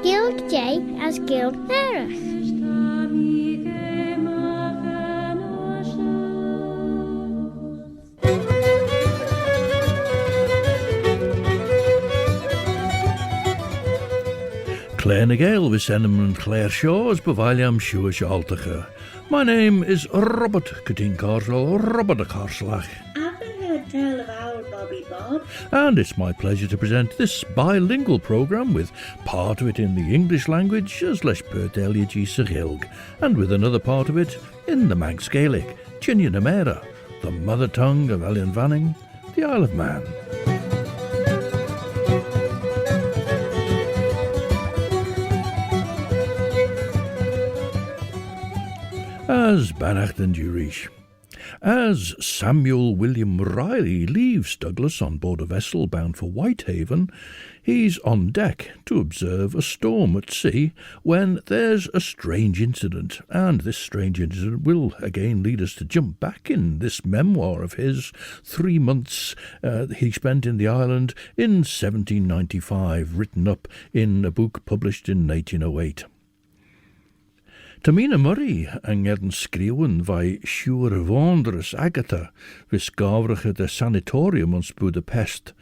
GOOIDJAH as giaull hiraeth. Claare na Gael with Senaman Claare Shaw as Bavaliam Shua Shaltacha. My name is Robert Catin Carswell, Robert a Carslach. Tell of our Bobby Bob. And it's my pleasure to present this bilingual programme with part of it in the English language as leis Perteliagi Sahilg, and with another part of it in the Manx Gaelic, Chine na Mera, the mother tongue of Ellan Vanning, the Isle of Man. As Bannacht and Durish. As Samuel William Ryley leaves Douglas on board a vessel bound for Whitehaven, he's on deck to observe a storm at sea when there's a strange incident, and this strange incident will again lead us to jump back in this memoir of his 3 months he spent in the island in 1795, written up in a book published in 1808. Ta Mina Murray nghalon skriwen vai Sister Agatha vis gavrige de sanitorium ons Buda-Pesth.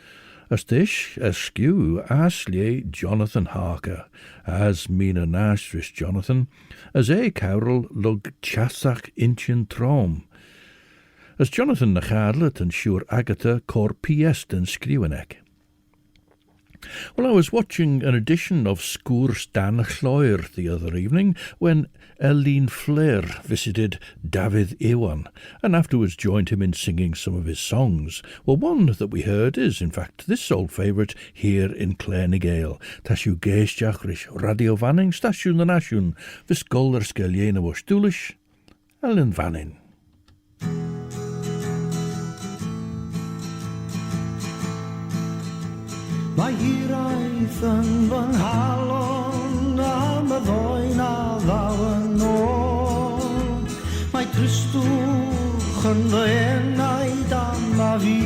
As dish as skew aslie Jonathan Harker, as Mina Nash vis Jonathan, as Carol lug chasach inchin trom. As Jonathan nachadlet and Sister Agatha cor piest and skriwenek. Well, I was watching an edition of Scoors Dan Lloer the other evening when Eileen Flair visited DAFYDD IWAN and afterwards joined him in singing some of his songs. Well, one that we heard is, in fact, this old favourite here in Claare na Gael. HUGH Radio Vanning, Station na Nasiwn, vis goller skelliena was stulish, Ellan Vannin. Mae hiraeth yn fy nghalon am y ddoen a ddawn o. Mae Cristwch yn fy enaid am a fi.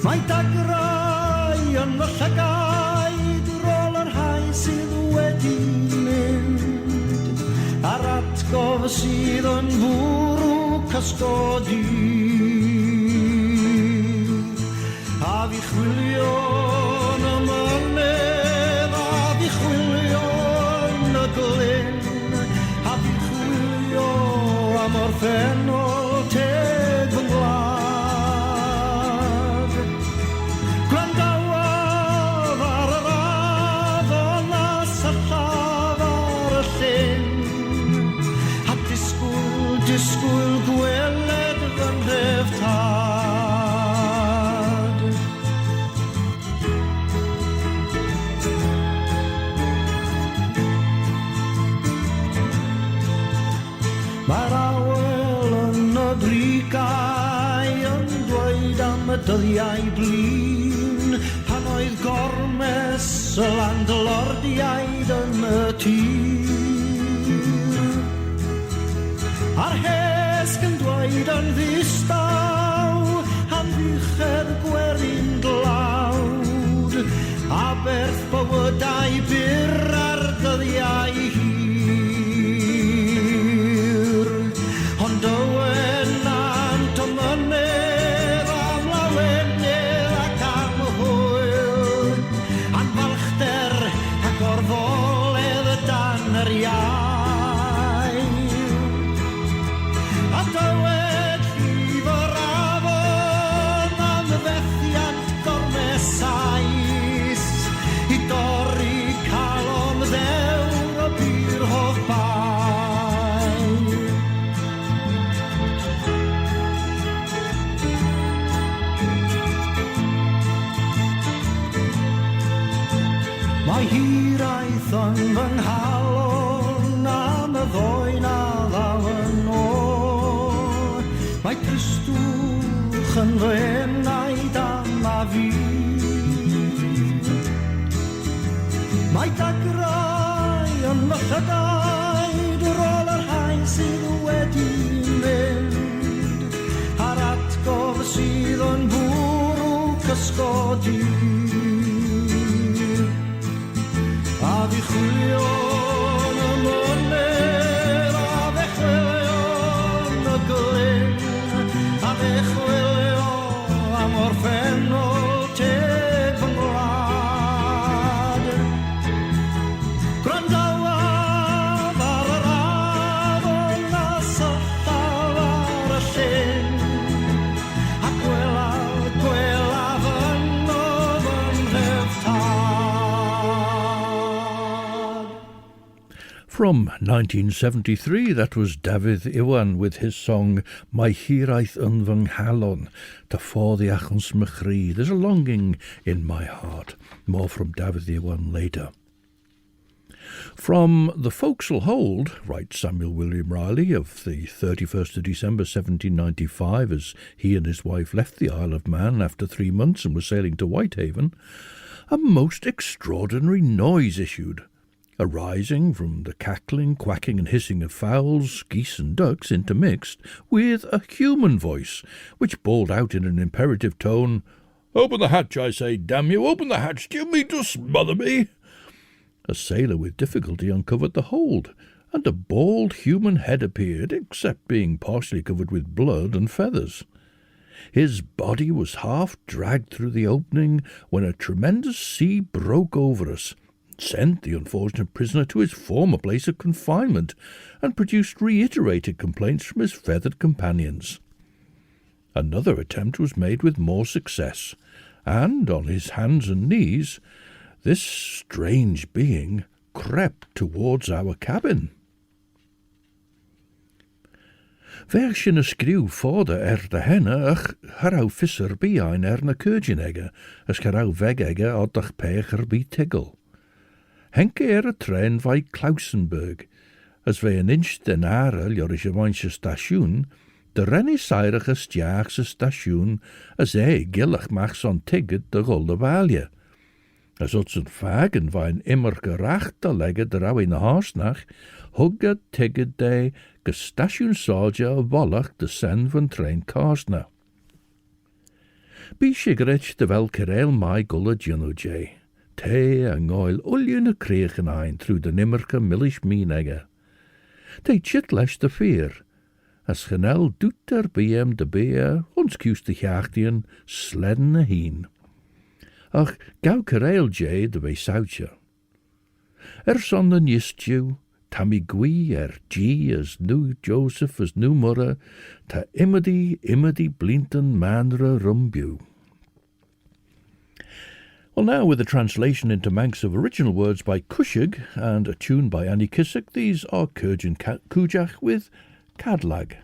Mae dagrau yn fy llygaid rôl yr rhai sydd wedi mynd. A'r atgof sydd yn fwrw cysgodi. A fi chwilio yn y mynydd, a fi chwilio yn y glyn, a fi chwilio am orffennol teg fy ngwlad. Gwrandawodd ar yr afon a syllaf ar y llyn, a disgwyl gweled fy nhrefftad. Mae'r awel yn y brigau yn dweud am y dyddiau blin, pan oedd gormes y landlordiaid yn y tir. A'r hesg yn dweud yn ddistaw, am ddichedd gwerin dlawd, a berth bywydau byr ar dyddiau hir. Ond Owen ant o mynydd am lawenydd ac am hwyl, a'n balchder ac orfoledd dan yr iau. A dywed llif o'r afon am fethiant gormesais, i dorri calon ddewr o bir hoff bai. Mae hiraeth yn fy nghalon am y ddoen a ddawn o. Mae Cristwch yn fy enaid am a fi. Mae dagrau yn fy llygaid ar ôl yr haen sydd wedi mynd a'r atgof sydd yn bwrw cysgodi a fi chwilio yn y mynydd a fe chwilio yn y glyn a fe chwilio am orffennol teg fy ngwlad gwrandawaf ar yr afon a syllaf ar y llyn a gwelaf yn fy nhrefftad. From 1973, that was DAFYDD IWAN with his song My Hiraeth yn fy nghalon, DAFYDD IWAN. There's a longing in my heart. More from DAFYDD IWAN later. From the forecastle hold, writes Samuel William Ryley, of the 31st of December 1795, as he and his wife left the Isle of Man after 3 months and were sailing to Whitehaven, a most extraordinary noise issued, arising from the cackling, quacking and hissing of fowls, geese and ducks intermixed with a human voice, which bawled out in an imperative tone, "Open the hatch, I say, damn you, open the hatch, do you mean to smother me?" A sailor with difficulty uncovered the hold, and a bald human head appeared, except being partially covered with blood and feathers. His body was half dragged through the opening when a tremendous sea broke over us, sent the unfortunate prisoner to his former place of confinement, and produced reiterated complaints from his feathered companions. Another attempt was made with more success, and on his hands and knees this strange being crept towards our cabin. Ver sin y sgriw ffordd de henne ach harau fisser biain na CAARJYN as harau vegege oddach pech by tigel. Henke y tren vai Klausenberg, as ve an inch den are jorische wansche station, de renni seirige stjaagse station, as gillig mag son tigget de golde walje. As ots een vagen wein immer gerachte legge de rauw in de haasnach, hugge tigget de gestation soldier wallach de sen van trein kaasna. Bi sigaret de wel kerel mai gulle junojay. Te a ngoil uljene kregen ein through de nimmerke millish meenegge. Te chit lesh de veer. As genel doet er bij de beer, ons kies de jaagdien, sledden heen. Ach, gauw KERYJY de weesoutje. Son de nistju, tammy gui G as nu Joseph as nu murre, ta immedy blinten manre rumbu. Well, now with a translation into Manx of original words by COOIDJAGH and a tune by Annie Kissack, these are CAARJYN COOIDJAGH with Cadlag.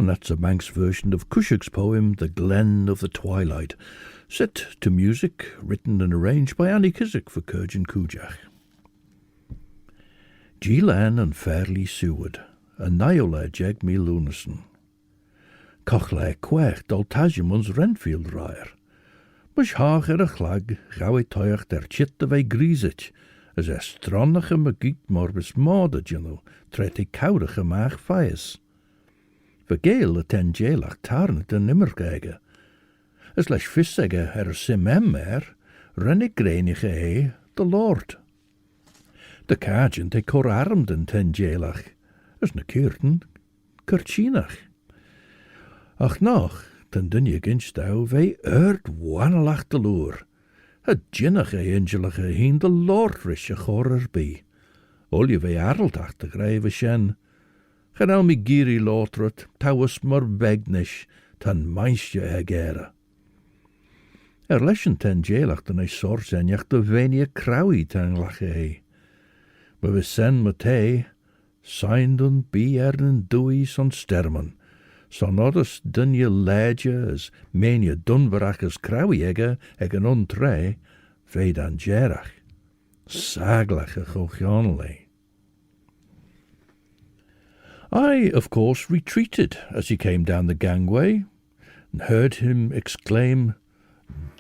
And that's a Manx version of Cushag's poem The Glen of the Twilight, set to music, written and arranged by Annie Kissack for CAARJYN COOIDJAGH. Giaull and Fairly Seward, a Niola Jeg me Lunison. Cochlae Quech dol Tajimons Renfield Ryer. Mush haag a chlag, gawe toich der chitte vei griesich, as stronnige magiet morbus morde tret koudige maag fires. For Gael a ten jailach tarnet en nimmer gege. As leis vissege sim rennig grenige de Lord. De CAARJYN te armd en ten jailach, as na keurten, kertjinach. Ach noch, ten dunje ginstau vei wanelach de loer. Het jinnige angelige heen de Lord risje chorer bi. Olje vei arltach de grijve shen. Genel mi giri lotrut, tauus mor wegnish, tan meisje hegere. Leschen ten jailach den sors enjach de venie kraui tan lache. Maar we sen mate, seindun bi en dui son stermen. Son odders dunje leidje as menie dunverach as kraui ege ontre, veid an gerach. Saglach a chochionle. I, of course, retreated as he came down the gangway, and heard him exclaim,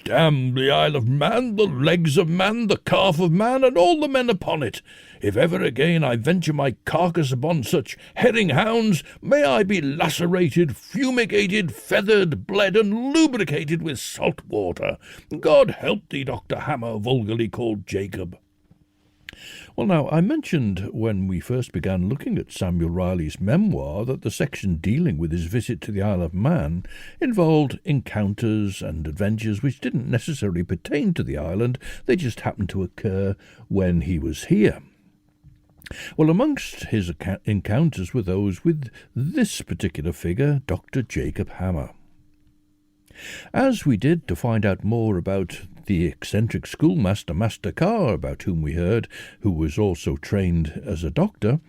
"Damn the Isle of Man, the legs of man, the calf of man, and all the men upon it! If ever again I venture my carcass upon such herring hounds, may I be lacerated, fumigated, feathered, bled, and lubricated with salt water. God help thee, Dr. Hammer, vulgarly called Jacob." Well, now, I mentioned when we first began looking at Samuel Ryley's memoir that the section dealing with his visit to the Isle of Man involved encounters and adventures which didn't necessarily pertain to the island, they just happened to occur when he was here. Well, amongst his encounters were those with this particular figure, Dr. Jacob Hammer. As we did to find out more about the eccentric schoolmaster, Master Carr, about whom we heard, who was also trained as a doctor,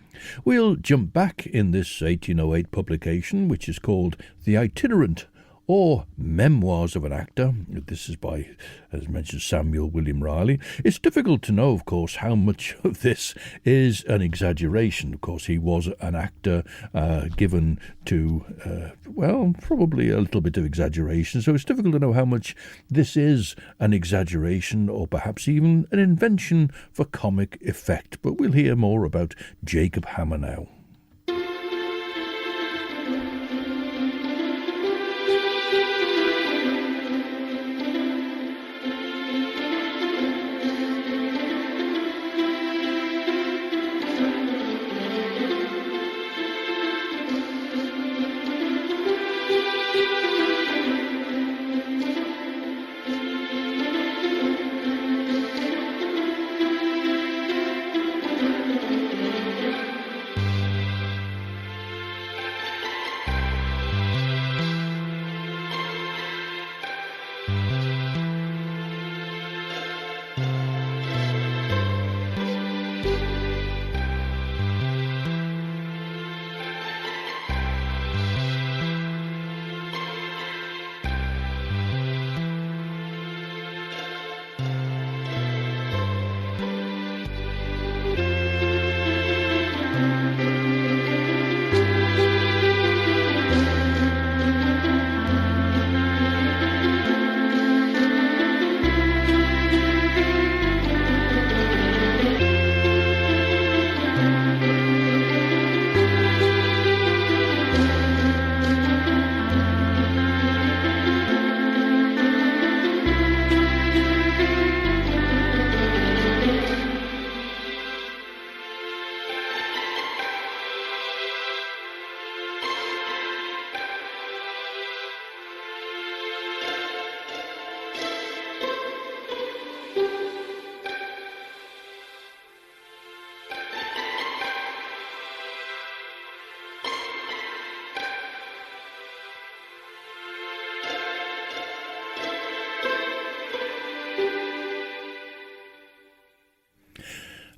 we'll jump back in this 1808 publication, which is called The Itinerant, or Memoirs of an Actor. This is by, as mentioned, Samuel William Ryley. It's difficult to know, of course, how much of this is an exaggeration. Of course, he was an actor given to, probably a little bit of exaggeration, so it's difficult to know how much this is an exaggeration or perhaps even an invention for comic effect. But we'll hear more about Jacob Hammer now.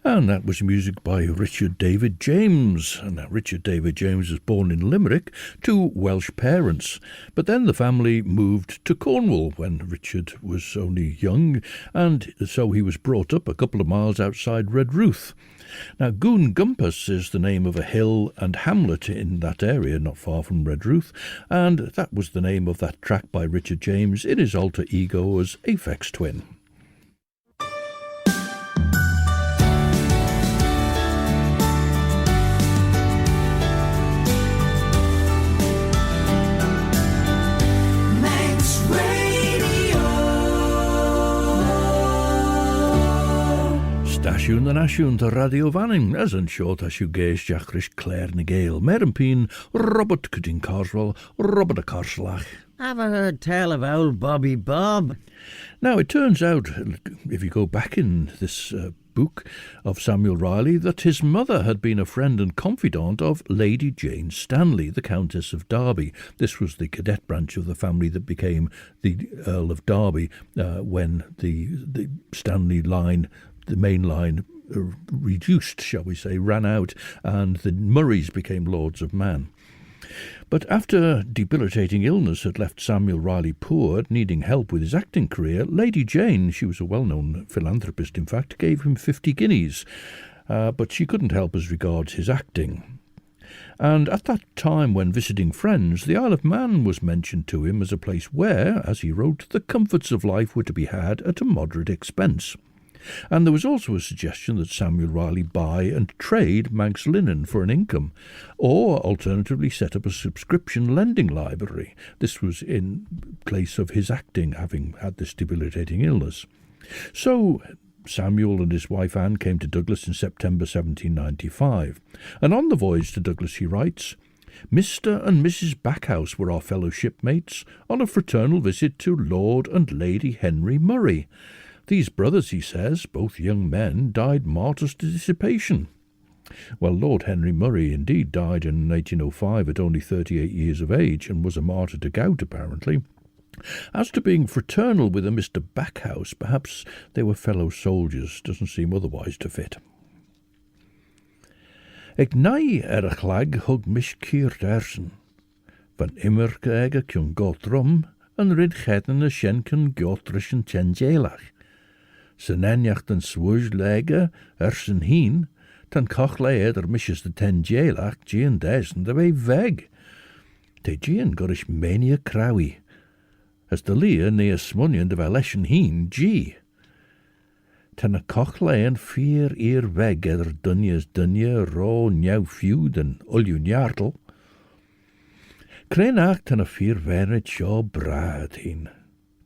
And that was music by Richard David James. And now Richard David James was born in Limerick to Welsh parents, but then the family moved to Cornwall when Richard was only young, and so he was brought up a couple of miles outside Redruth. Now, Goon Gumpas is the name of a hill and hamlet in that area, not far from Redruth, and that was the name of that track by Richard James in his alter ego as APHEX Twin. Stasiwn yn asiwn to Radio Fanning, as yn short as you gaze Jackrish Claare na Gael. Mer Peen, Robert Cudin Carswell, Robert a Carslach. Have I heard tell of old Bobby Bob? Now, it turns out, if you go back in this book of Samuel Ryley, that his mother had been a friend and confidant of Lady Jane Stanley, the Countess of Derby. This was the cadet branch of the family that became the Earl of Derby when the Stanley line, the main line, reduced, shall we say, ran out, and the Murrays became Lords of Man. But after debilitating illness had left Samuel Ryley poor, needing help with his acting career, Lady Jane, she was a well-known philanthropist in fact, gave him 50 guineas, but she couldn't help as regards his acting. And at that time, when visiting friends, the Isle of Man was mentioned to him as a place where, as he wrote, the comforts of life were to be had at a moderate expense. And there was also a suggestion that Samuel Ryley buy and trade Manx linen for an income, or alternatively set up a subscription lending library. This was in place of his acting, having had this debilitating illness. So Samuel and his wife Anne came to Douglas in September 1795, and on the voyage to Douglas he writes, Mr. and Mrs. Backhouse were our fellow shipmates on a fraternal visit to Lord and Lady Henry Murray. These brothers, he says, both young men, died martyrs to dissipation. Well, Lord Henry Murray indeed died in 1805 at only 38 years of age and was a martyr to gout, apparently. As to being fraternal with a Mr. Backhouse, perhaps they were fellow soldiers, doesn't seem otherwise to fit. Ag nai a chlag hug mis CAARJYN, van immer ege kyn gotrum, en rid cheden a shen kyn gotrish en tjenjelach. Senenjacht en swuj lege, ersen heen, tan koch leed misjes de tjenjelach, gien desen de wei weg. Te gien gorish mania krawi. As de leer neer smunnion de valeshen heen, gee. Tan a koch leen 4 eer weg dunjes dunje, ro njau feud en ulju njartel. Krenach tan a 4 venet shaw braad heen.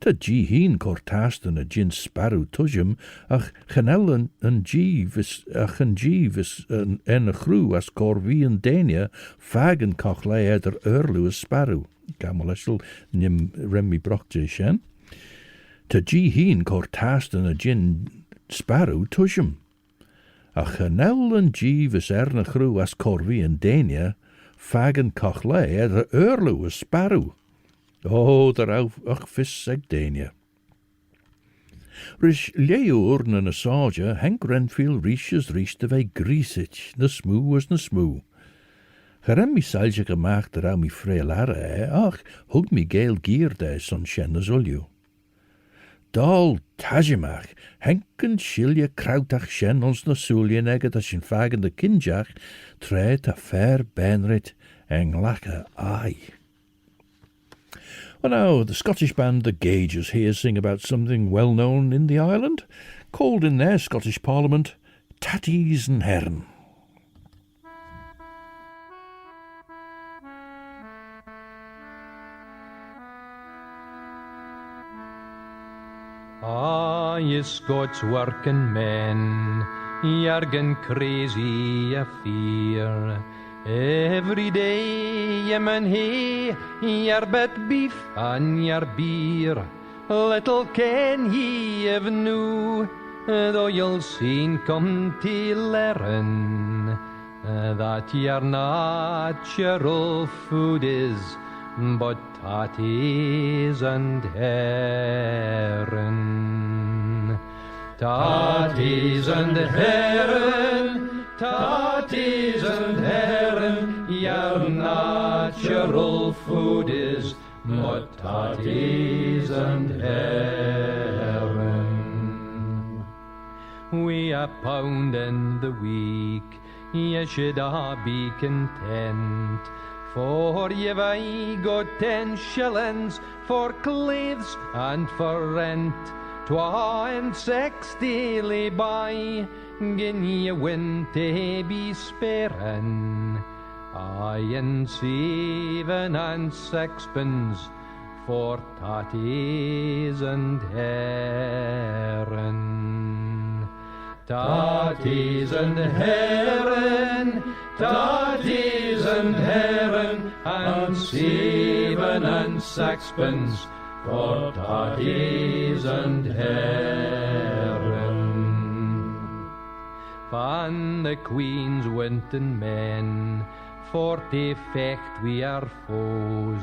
Ta gee heen kortasten a gin sparrow tujum, ach chanel en jeevis en a chrew as corvi en dania, fagen koch leed earlu a sparrow. Gameleshel nim remmi brochte shen. Ta gee heen kortasten a gin sparrow tujum. A chanel en jeevis a chrew as corvi en dania, fagen koch leed earlu a sparrow. Oh, der ach vis seg dania. Rish leeur na na sarja, Henk Renfield riches de vei griesich, na smoo was na smoo. Gerem mi salje gemaakt er mi freelare, ach, hug mi Gael gier de son shen na zulju. Dal tajimach, Henk en shilje krautach shen ons na sulje negget as in fagen de kinjach, treed a fair benrit, nghalon ai. Well, now, the Scottish band The Gauges here sing about something well known in the island, called in their Scottish Parliament Tatties and herrin. Ah, ye Scots working men, you're getting crazy, a fear. Every day ye man hae your bet beef and your beer. Little ken ye of new, though you'll soon come to learn that your natural food is but tatties and herrin. Tatties and herrin, tatties and herrin, your natural food is but tatties and herrin. We a pound in the week, ye should a be content, for ye've I got 10 shillings for clothes and for rent. 62 lay by, gin ye win to be sparing. Aye, and 7 and 6pence for tatties and herrin. Tatties and herrin, tatties and herrin, and 7 and 6pence for tatties and herrin. Van the Queen's winten men, for to fecht we our foes.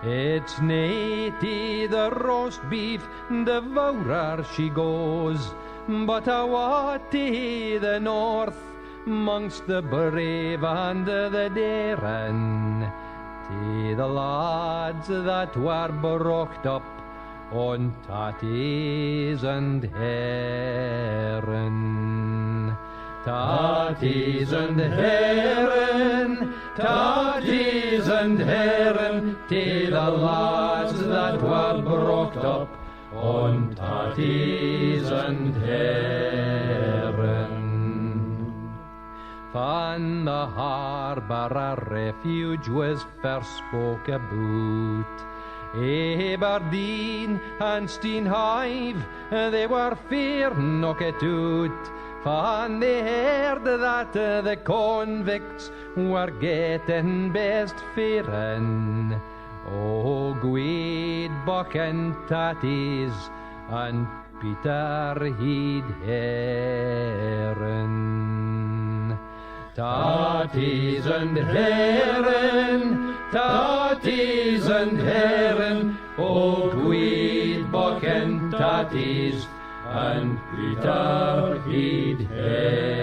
It's nae the roast beef, devourer she goes, but what to the north, mongst the brave and the daring, to the lads that were brocht up on tatties and herrin. Tatties and herrin, tatties and herrin, to the lads that were brocht up on tatties and herrin. Van the harbour a refuge was first spoke about. Aberdeen and Steenhive, they were fear knock it out. Van they heard that the convicts were getting best fearing. Oh, GOOIDJAGH and Tatties and Peter he'd herrin. Tatties and herrin, tatties and herrin, oh, GOOIDJAGH and Tatties and Peter he'd herrin.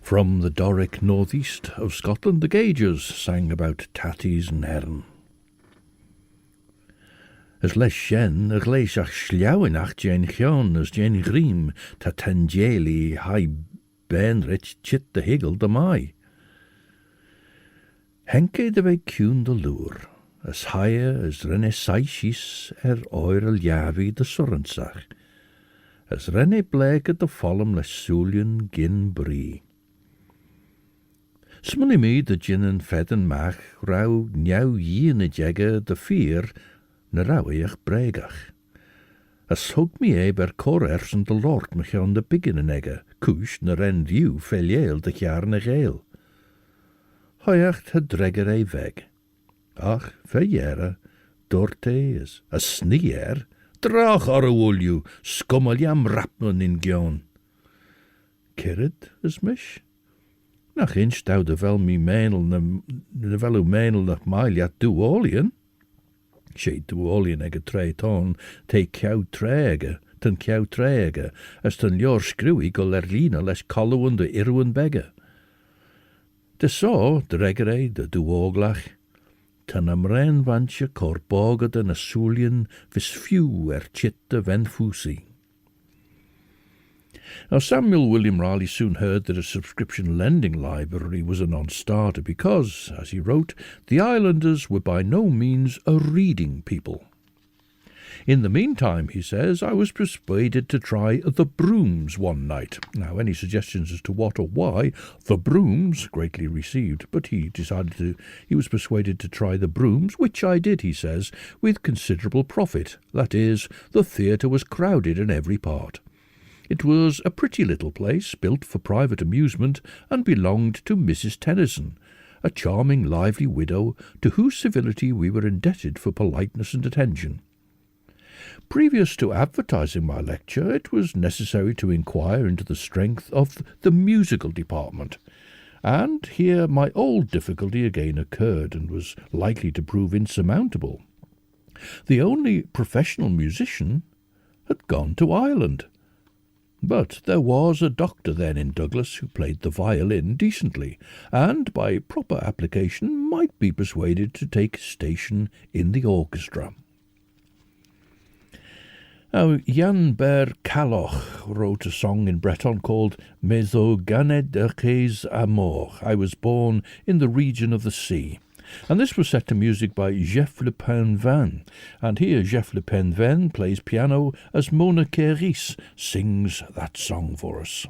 From the Doric northeast of Scotland, the Gauges sang about tatties and herrin. As les shen, ag leis ach sliauinach jen chion as jen grim, ta tangeli hai benrich chit de higgle de mai. Henke de ve cún de lure, as haie as renne saishis oire liavi de surrensach, as renne bleke de follum les Sulian gin brie. Smunny me de gin en fedden mach, rau niau yene jegge de vier, na rauwech bregach. As hug me ber corers en de lord me gaan de biggin en egge, kush na ren riw feliel de jaar na Gael. Hoyacht het dregger weg. Ach, verjere, dorte is, a snier, drach ar wolju, skummel jam rapnon in giaull. Keryd is mish? Nach inch dou de vel mi meinel na velu meinel nach mailiat duolien. She duolien ege tre ton, te kiau trege, ten kiau trege, as ten jor screwy go lerlina les colluan de irwan begge. De so, dregere de duoglach, ten amren vantje corboga na Sulian vis few chit de venfusi. Now, Samuel William Ryley soon heard that a subscription lending library was a non-starter because, as he wrote, the islanders were by no means a reading people. In the meantime, he says, I was persuaded to try the brooms one night. Now, any suggestions as to what or why the brooms greatly received, but he was persuaded to try the brooms, which I did, he says, with considerable profit. That is, the theatre was crowded in every part. It was a pretty little place, built for private amusement, and belonged to Mrs. Tennyson, a charming, lively widow, to whose civility we were indebted for politeness and attention. Previous to advertising my lecture, it was necessary to inquire into the strength of the musical department, and here my old difficulty again occurred, and was likely to prove insurmountable. The only professional musician had gone to Ireland. But there was a doctor then in Douglas who played the violin decently, and by proper application might be persuaded to take station in the orchestra. Now, Jan Ber Caloch wrote a song in Breton called Mais au gannet de Chez Amour, I was born in the region of the sea. And this was set to music by Jeff Le Penven. And here Jeff Le Penven plays piano as Mona KERYS sings that song for us.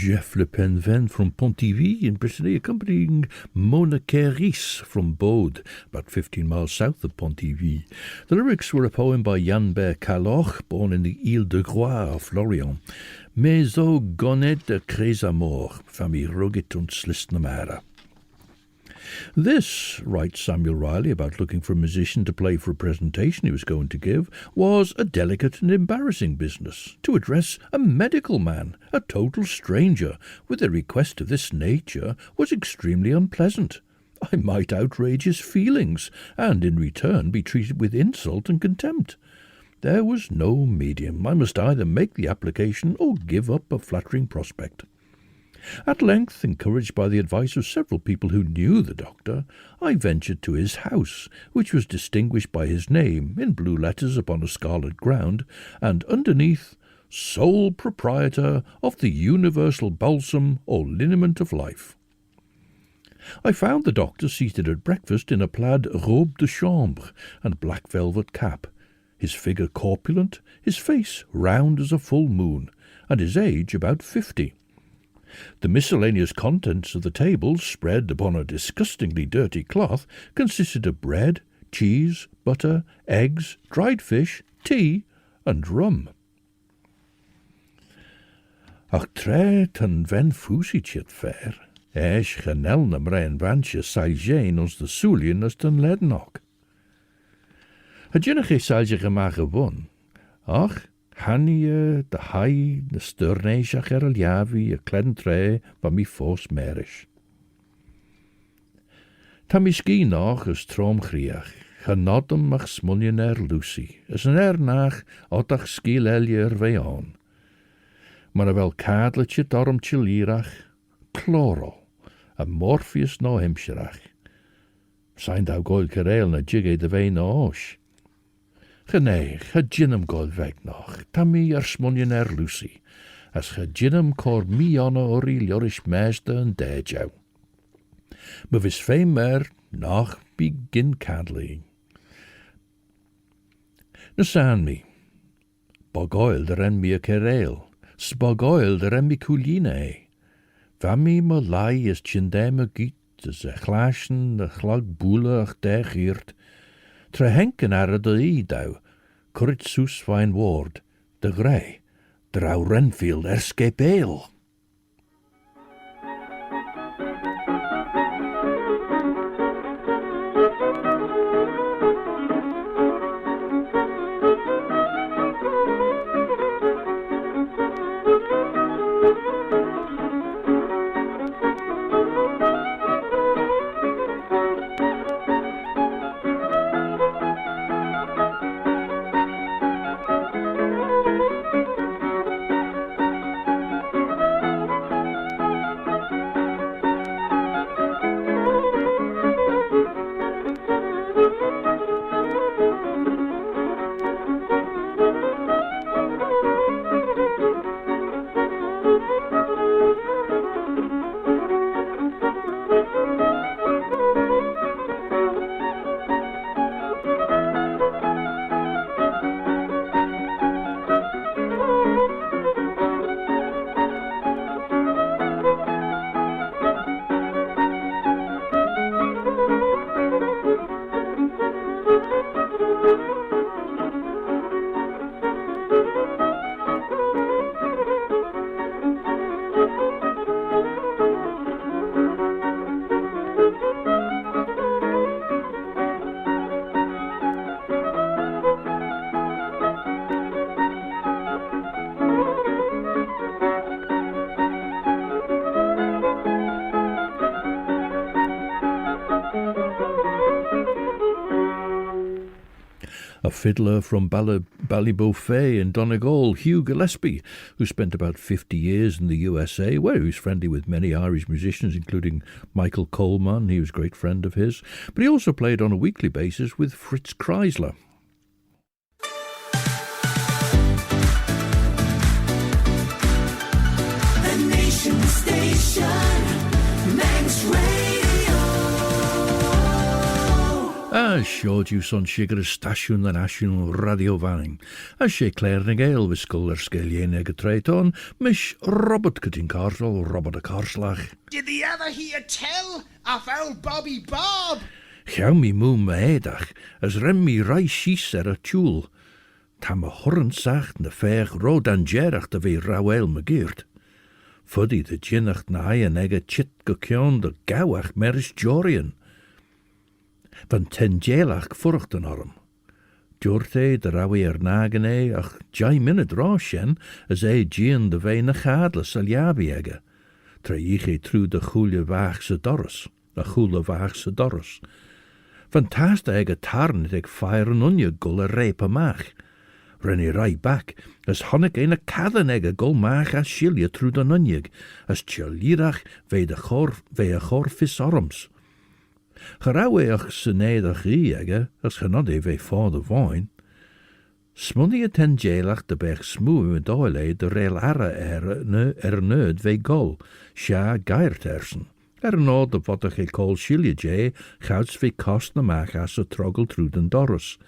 Jeff Le Penven from Pontivy in Brittany, accompanying Mona KERYS from Bode, about 15 miles south of Pontivy. The lyrics were a poem by Jan Ber Caloch, born in the Ile de Groix of Lorient. Mais o gonnet de Chez Amour, famille rugit und slistnamara. This, writes Samuel Ryley about looking for a musician to play for a presentation he was going to give, was a delicate and embarrassing business. To address a medical man, a total stranger, with a request of this nature was extremely unpleasant. I might outrage his feelings, and in return be treated with insult and contempt. There was no medium. I must either make the application or give up a flattering prospect. At length, encouraged by the advice of several people who knew the doctor, I ventured to his house, which was distinguished by his name in blue letters upon a scarlet ground, and underneath, sole proprietor of the universal balsam or liniment of life. I found the doctor seated at breakfast in a plaid robe de chambre and black velvet cap. his figure corpulent, his face round as a full moon, and his age about 50. The miscellaneous contents of the table, spread upon a disgustingly dirty cloth, consisted of bread, cheese, butter, eggs, dried fish, tea, and rum. Ach tre tan ven fúsi chit fair, eis chanel na mrein vanche sailjein ons de soulien as den lednock. Adjoining sailje gemaakt gewon, ach, Hannie de hai de sturnejach javi a klein tre van mi fos merish. Ta mi ski nog as tromgriach, genodem mag smunjen Lucy, as een nach otach ski lelje veon. Maar wel kadletje dormtje lirach, chloro, a Morpheus no hemscherach. Zijn thou goil kereel na jigge de veen osh. Geneig, gedjinnum goil weg nog, tammy smunjen Lucy, as gedjinnum cor mi anna ori ljorish meeste en dejau. Maar vis veel meer nog begin cadling. Na san mi, bogoil der en mi a kereel, spogoil der en mi couline. Vami me lai is tjindeme giet, as a glaschen, a glag boele ach degiert, tre henken are de idau, currit soes fijn woord, de grey, drau Renfield escapeel. A fiddler from Ballybough in Donegal, Hugh Gillespie, who spent about 50 years in the USA, where he was friendly with many Irish musicians, including Michael Coleman. He was a great friend of his. But he also played on a weekly basis with Fritz Kreisler. The Nation Station, Manx Radio. Siod yw son sigur y stasiwn na National Radio Fanning. A sé Claare na Gael visgol sgeilien ag y treiton, mish Robert Cutting Carswell, Robert a Carslach. Did the ever hear tell of old Bobby Bob? Chau mi moon me edach, as rem mi rai shies a tjúl. Tam a horren sacht na feich rod an gerach da vi rawel me geert. Fuddy de ginnach na haien ag a chit gokion de gauach meris Jorian. Van ten jelach furcht an orm. Dúirte de rawi nagen ach jai minute rásjen as gian de vei na chadle saljabi ege. Tre iche trú de chule vaach se dorus, a chule vaach se dorus. Van taast ege tarnet eg fire an unje gulle repa maach. Renny rai back, as honnig een a cadan ege gul maach as shilje trú de unjeg, as tjalirach vei a chor vis orms. Geraweach se nederig ege, as genodde vei vader wijn. Smunnie ten jelach de berg smoe met oile de reel arre neud vei gol, sja geirtersen. Nod de wat ik call shilje jay, gouds vei kost na maach as a trogel truden dorus.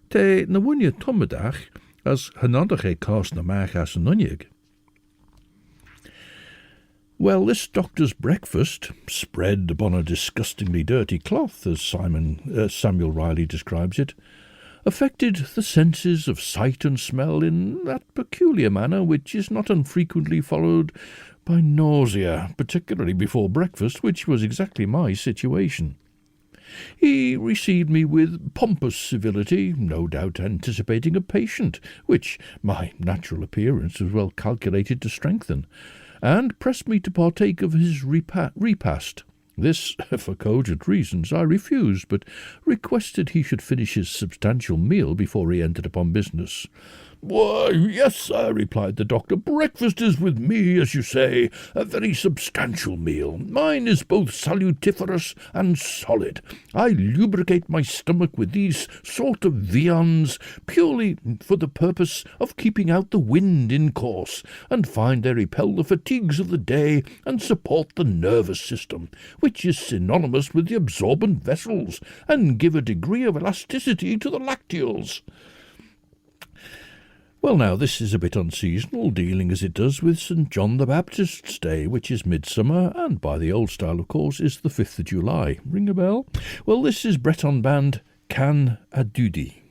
Te na wunye tomadach as hanodach cast na mach as an unyig. Well, this doctor's breakfast, spread upon a disgustingly dirty cloth, as Samuel Ryley describes it, affected the senses of sight and smell in that peculiar manner which is not unfrequently followed by nausea, particularly before breakfast, which was exactly my situation. He received me with pompous civility, no doubt anticipating a patient, which my natural appearance was well calculated to strengthen, and pressed me to partake of his repast. This, for cogent reasons, I refused, but requested he should finish his substantial meal before he entered upon business. "Why, yes, sir," replied the doctor. "Breakfast is with me, as you say, a very substantial meal. Mine is both salutiferous and solid. I lubricate my stomach with these sort of viands purely for the purpose of keeping out the wind in course, and find they repel the fatigues of the day and support the nervous system, which is synonymous with the absorbent vessels, and give a degree of elasticity to the lacteals." Well, now, this is a bit unseasonal, dealing as it does with St. John the Baptist's Day, which is midsummer, and by the old style, of course, is the 5th of July. Ring a bell? Well, this is Breton band Can a Dudi.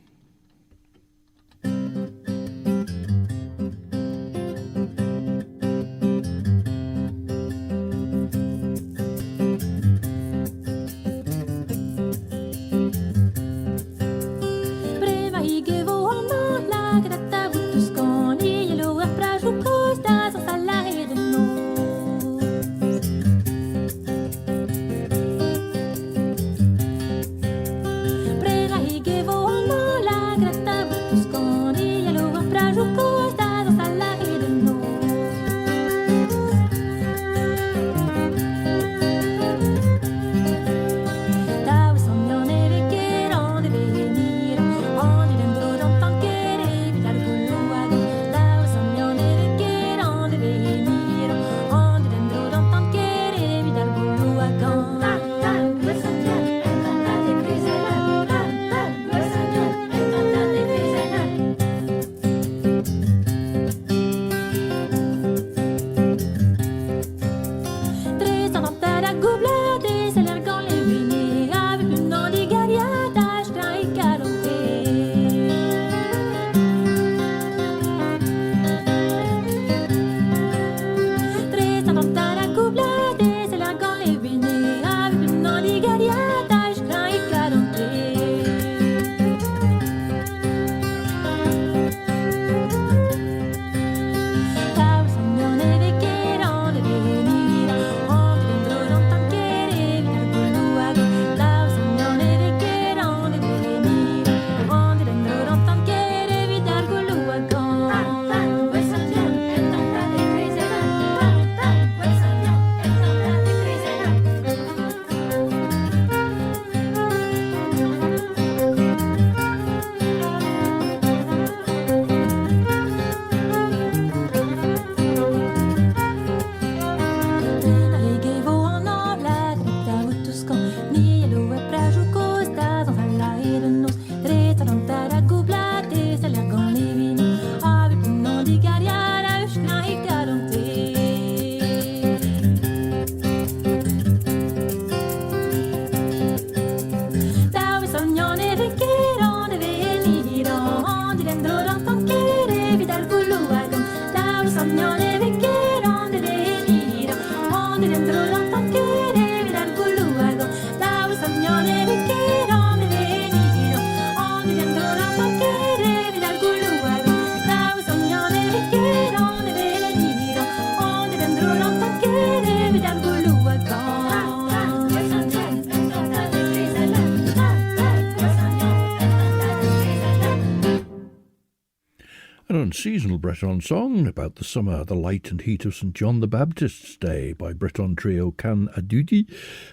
An unseasonal Breton song about the summer, the light and heat of St. John the Baptist's Day by Breton trio Can a Dudi,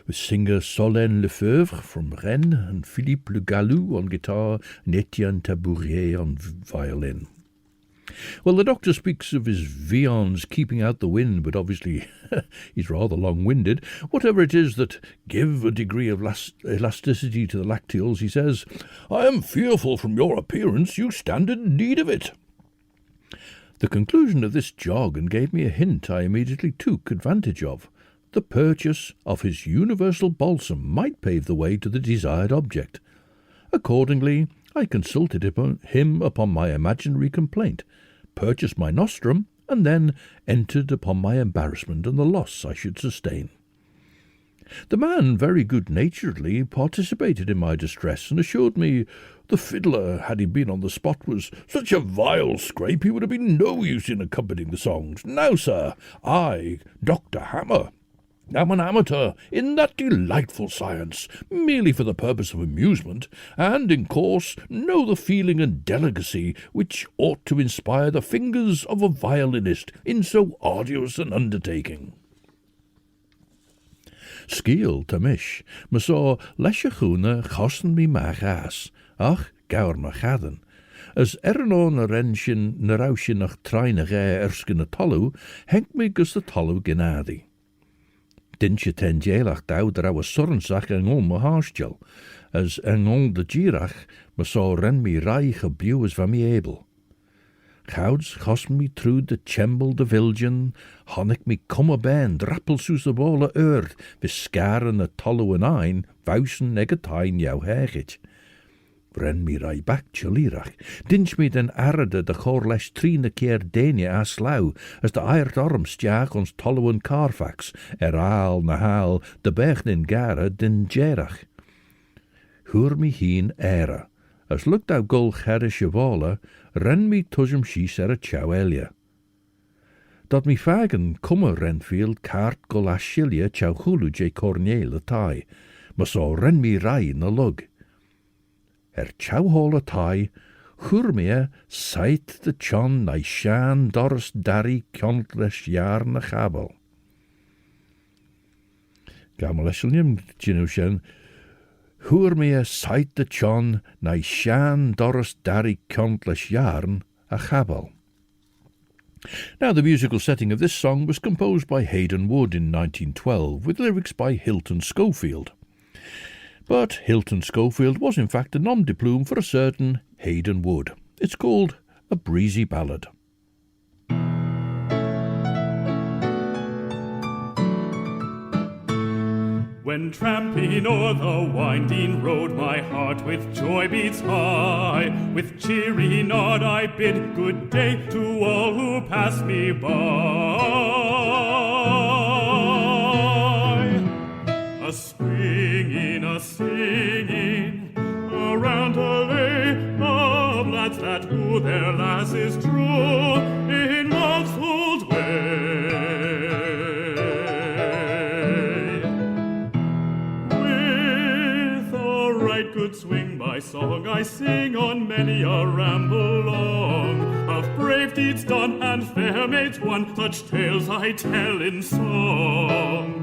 with singer Solène Lefebvre from Rennes and Philippe Le Gallou on guitar and Etienne Tabourier on violin. Well, the doctor speaks of his viands keeping out the wind, but obviously he's rather long-winded. Whatever it is that give a degree of elasticity to the lacteals, he says, "I am fearful from your appearance you stand in need of it." The conclusion of this jargon gave me a hint I immediately took advantage of. The purchase of his universal balsam might pave the way to the desired object. Accordingly, I consulted him upon my imaginary complaint, purchased my nostrum, and then entered upon my embarrassment and the loss I should sustain. The man very good-naturedly participated in my distress, and assured me the fiddler, had he been on the spot, was such a vile scrape he would have been no use in accompanying the songs. Now, sir, I, Dr. Hammer, am an amateur in that delightful science, merely for the purpose of amusement, and, in course, know the feeling and delicacy which ought to inspire the fingers of a violinist in so arduous an undertaking. Sciel tamish, me saw lesje groene gasten mi magas, ach, gaur me gaden. As erno na rensjen na rausje nach treine gij erskine tallu, henk me gus de tallu genadi. Dintje ten jelach dau der ouwe sorrensach engol me haarstjel, as engol de girach me saw ren mi rai gebuwes van mi ebel. Gouds gast me true de chembel de vilgen, hannik me komme ben, drappelsoes de wolle earth, viskaren de tallu en ein, vuisen negetijn jou hegit. Ren mi rai back chalirach, dinch me den arde de chorles trine keer denie a slau, as de eiert arm stjaag ons tallu en Carfax, aal na haal, de begnin gare den gerach. Hoor me heen era. As lukt au gol gerre chevalle, ren mi tusjem schies a chauelia. Dat mi fagen komme Renfield kaart gol a shilia chau hulu cornele tai, ma so ren mi rai na lug. Chauhole tai, hurmea sait de chon na shan doris dari countless jaar na chabel. Gamalesselnium, Jinushan. Hurmea sait de chon na shan doris dari countless yarn a chabel. Now, the musical setting of this song was composed by Haydn Wood in 1912, with lyrics by Hilton Schofield. But Hilton Schofield was in fact a nom de plume for a certain Haydn Wood. It's called A Breezy Ballad. When tramping o'er the winding road, my heart with joy beats high. With cheery nod I bid good day to all who pass me by. A swinging, a singing, around a lay of lads that woo their lasses true in love's old way. With a right good swing my song I sing on many a ramble long, of brave deeds done and fair maids won, such tales I tell in song.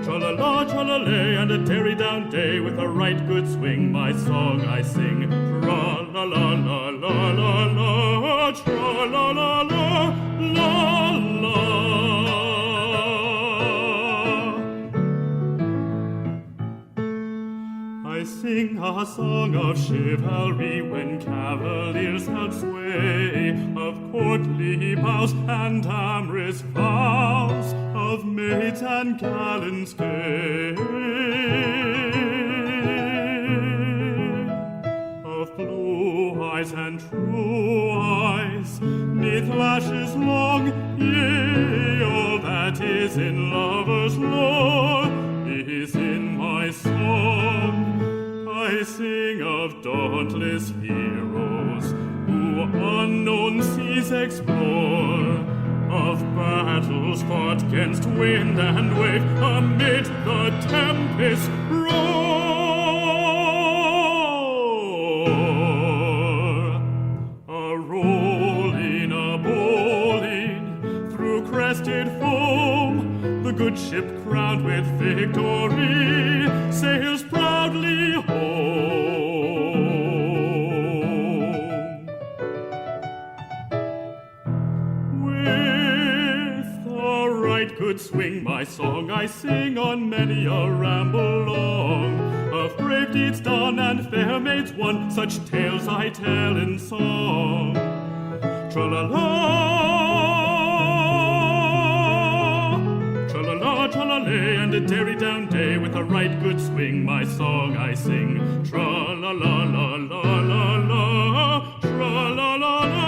Tra-la-la, and a tarry down day, with a right good swing my song I sing. Tra-la-la-la-la-la-la, tra-la-la-la-la-la. I sing a song of chivalry when cavaliers held sway, of courtly bows and amorous vows, of maids and gallants gay, of blue eyes and true eyes, 'neath lashes long, yea, all that is in lovers' lore is in my song. I sing of dauntless heroes who unknown seas explore, of battles fought 'gainst wind and wave amid the tempest roar. A rolling, a bowling through crested foam, the good ship crowned with victory sails proudly home. right good swing. My song I sing on many a ramble long, of brave deeds done and fair maids won, such tales I tell in song. Tra-la-la, tra-la-la, tra-la-lay, and a derry down day with a right good swing. My song I sing. Tra-la-la-la-la-la-la, tra-la-la-la-la-la.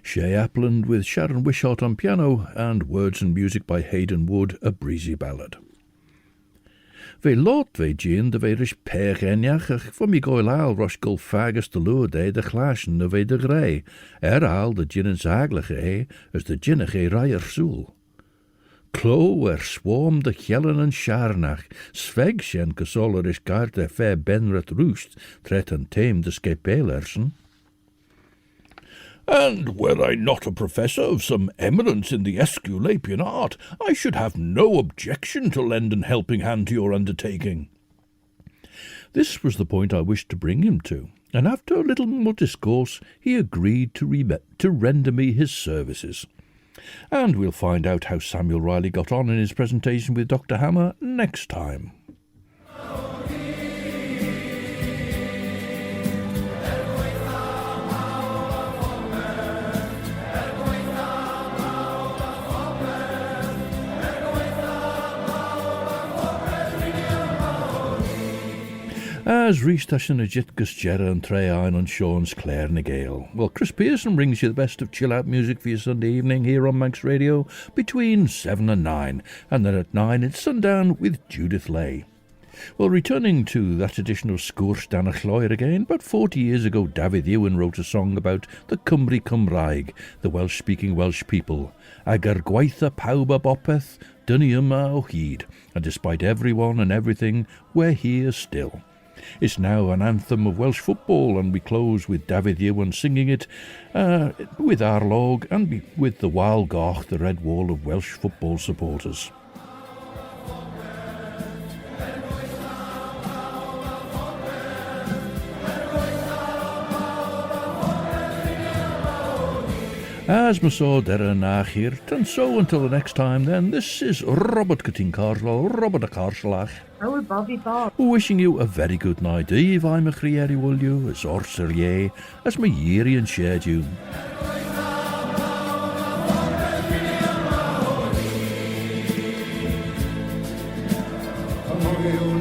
Shay Appland with Sharon Wishart on piano and words and music by Hayden Wood, a breezy ballad. Ve lot ve gin de ve rish pergeniach for mi goilal rosh gul fagus de lurde de glaschen de ve de grey, al de gin en zaglige as de ginnige rijer soel. Klo swarm de gjellen en sharnach, sveg shen kesoller is kaarte fair benret roost, tret en tame de skepelersen. And were I not a professor of some eminence in the Aesculapian art, I should have no objection to lend an helping hand to your undertaking. This was the point I wished to bring him to, and after a little more discourse he agreed to render me his services. And we'll find out how Samuel Ryley got on in his presentation with Dr. Hammer next time. As Reestashin a Jitgus Jera and Treine on Sean's Claare and Gael. Well, Chris Pearson brings you the best of chill-out music for your Sunday evening here on Manx Radio between 7 and 9, and then at 9 it's Sundown with Judith Lay. Well, returning to that edition of Sgwrs Dan y Lloer again, about 40 years ago DAFYDD IWAN wrote a song about the Cymru Cymraeg, the Welsh-speaking Welsh people. Ag gwaith pawb a bopeth, dyn ni yma o hyd, and despite everyone and everything, we're here still. It's now an anthem of Welsh football, and we close with DAFYDD IWAN singing it with Arlog and with the Wal Goch, the red wall of Welsh football supporters. As Masor Dera Nachir, and so until the next time then, this is Robert Cutting Carswell, Robert a Carslach. Oh, Bobby Bob. Wishing you a very good night. Eve, I'm a Crieri Wulju, as Orser Ye, as my Yeri and shared you. Among you